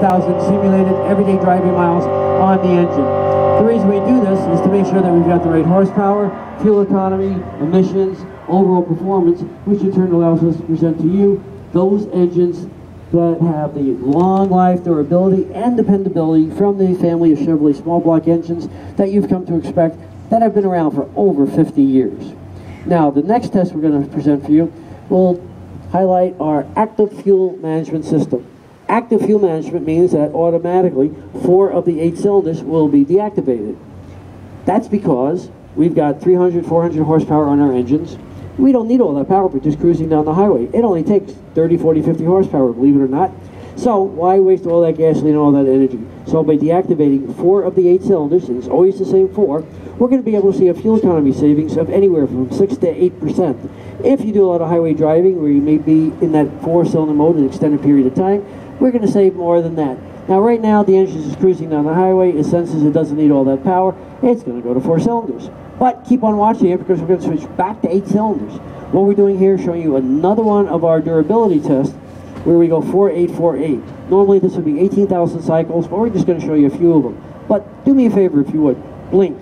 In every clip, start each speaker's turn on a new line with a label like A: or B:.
A: 1,000 simulated everyday driving miles on the engine. The reason we do this is to make sure that we've got the right horsepower, fuel economy, emissions, overall performance, which in turn allows us to present to you those engines that have the long life, durability, and dependability from the family of Chevrolet small block engines that you've come to expect that have been around for over 50 years. Now, the next test we're going to present for you will highlight our active fuel management system. Active fuel management means that automatically 4 of the 8 cylinders will be deactivated. That's because we've got 300, 400 horsepower on our engines. We don't need all that power for just cruising down the highway. It only takes 30, 40, 50 horsepower, believe it or not. So why waste all that gasoline and all that energy? So by deactivating 4 of the 8 cylinders, and it's always the same 4, we're going to be able to see a fuel economy savings of anywhere from 6 to 8%. If you do a lot of highway driving where you may be in that 4-cylinder mode an extended period of time, we're going to save more than that. Now right now the engine is cruising down the highway, it senses it doesn't need all that power, it's going to go to 4 cylinders. But keep on watching it because we're going to switch back to 8 cylinders. What we're doing here is showing you another one of our durability tests where we go 4-8-4-8. Normally this would be 18,000 cycles, but we're just going to show you a few of them. But do me a favor if you would, blink.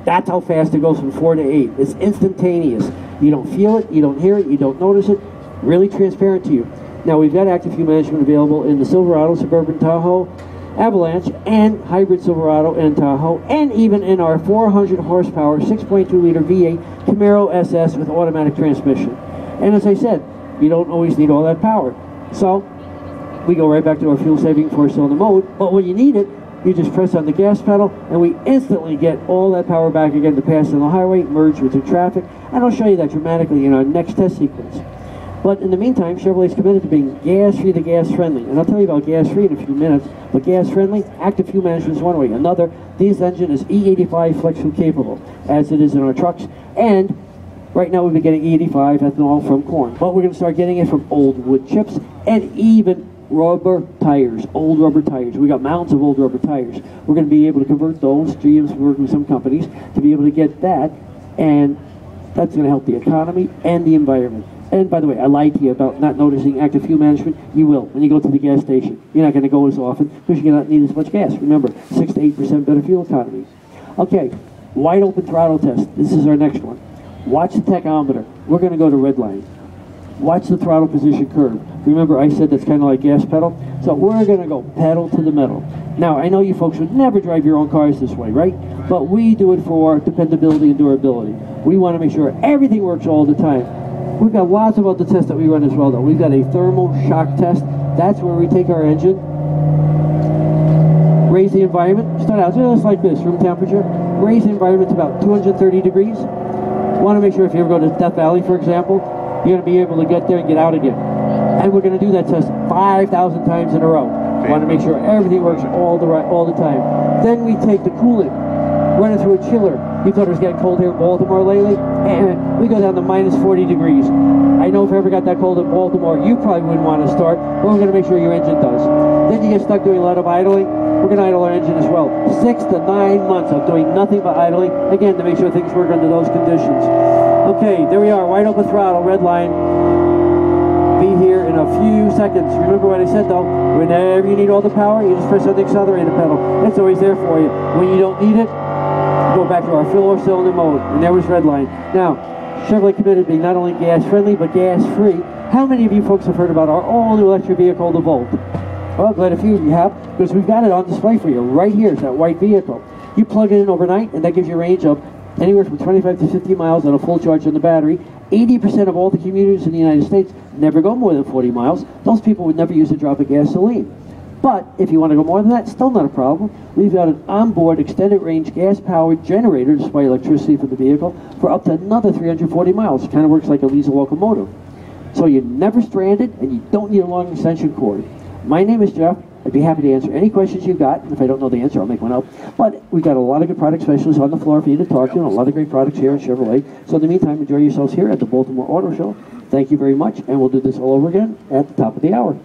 A: That's how fast it goes from 4 to 8. It's instantaneous. You don't feel it, you don't hear it, you don't notice it. Really transparent to you. Now we've got active fuel management available in the Silverado, Suburban Tahoe, Avalanche, and Hybrid Silverado and Tahoe, and even in our 400 horsepower 6.2 liter V8 Camaro SS with automatic transmission. And as I said, you don't always need all that power. So we go right back to our fuel saving 4-cylinder mode, but when you need it, you just press on the gas pedal and we instantly get all that power back again to pass on the highway, merge with the traffic, and I'll show you that dramatically in our next test sequence. But in the meantime, Chevrolet's committed to being gas-free to gas-friendly. And I'll tell you about gas-free in a few minutes. But gas-friendly, active fuel management is one way. Another, this engine is E85 flex fuel capable, as it is in our trucks. And right now we've been getting E85 ethanol from corn. But we're going to start getting it from old wood chips and even rubber tires, old rubber tires. We got mounds of old rubber tires. We're going to be able to convert those. GM's working with some companies to be able to get that. And that's going to help the economy and the environment. And by the way, I lied to you about not noticing active fuel management. You will when you go to the gas station. You're not going to go as often because you're not need as much gas. Remember, 6 to 8% better fuel economy. Okay, wide open throttle test. This is our next one. Watch the tachometer. We're going to go to red line. Watch the throttle position curve. Remember I said that's kind of like gas pedal? So we're going to go pedal to the metal. Now, I know you folks would never drive your own cars this way, right? But we do it for dependability and durability. We want to make sure everything works all the time. We've got lots of other tests that we run as well, though. We've got a thermal shock test. That's where we take our engine, raise the environment, start out just like this, room temperature, raise the environment to about 230 degrees. Want to make sure if you ever go to Death Valley, for example, you're going to be able to get there and get out again. And we're going to do that test 5,000 times in a row. Want to make sure everything works all the time. Then we take the coolant, run it through a chiller. You thought it was getting cold here in Baltimore lately? And we go down to minus 40 degrees. I know if you ever got that cold in Baltimore, you probably wouldn't want to start, but we're going to make sure your engine does. Then you get stuck doing a lot of idling. We're going to idle our engine as well. 6 to 9 months of doing nothing but idling, again, to make sure things work under those conditions. Okay, there we are, wide open throttle, red line. Be here in a few seconds. Remember what I said though, whenever you need all the power, you just press on the accelerator pedal. It's always there for you. When you don't need it, go back to our 4-cylinder mode, and there was red line. Now, Chevrolet committed to being not only gas-friendly, but gas-free. How many of you folks have heard about our all-new electric vehicle, the Volt? Well, glad a few of you have, because we've got it on display for you. Right here is that white vehicle. You plug it in overnight, and that gives you a range of anywhere from 25 to 50 miles on a full charge on the battery. 80% of all the commuters in the United States never go more than 40 miles. Those people would never use a drop of gasoline. But if you want to go more than that, still not a problem. We've got an onboard extended range gas-powered generator to supply electricity for the vehicle for up to another 340 miles. It kind of works like a diesel locomotive. So you're never stranded and you don't need a long extension cord. My name is Jeff. I'd be happy to answer any questions you've got. If I don't know the answer, I'll make one up. But we've got a lot of good product specialists on the floor for you to talk to, and a lot of great products here at Chevrolet. So in the meantime, enjoy yourselves here at the Baltimore Auto Show. Thank you very much, and we'll do this all over again at the top of the hour.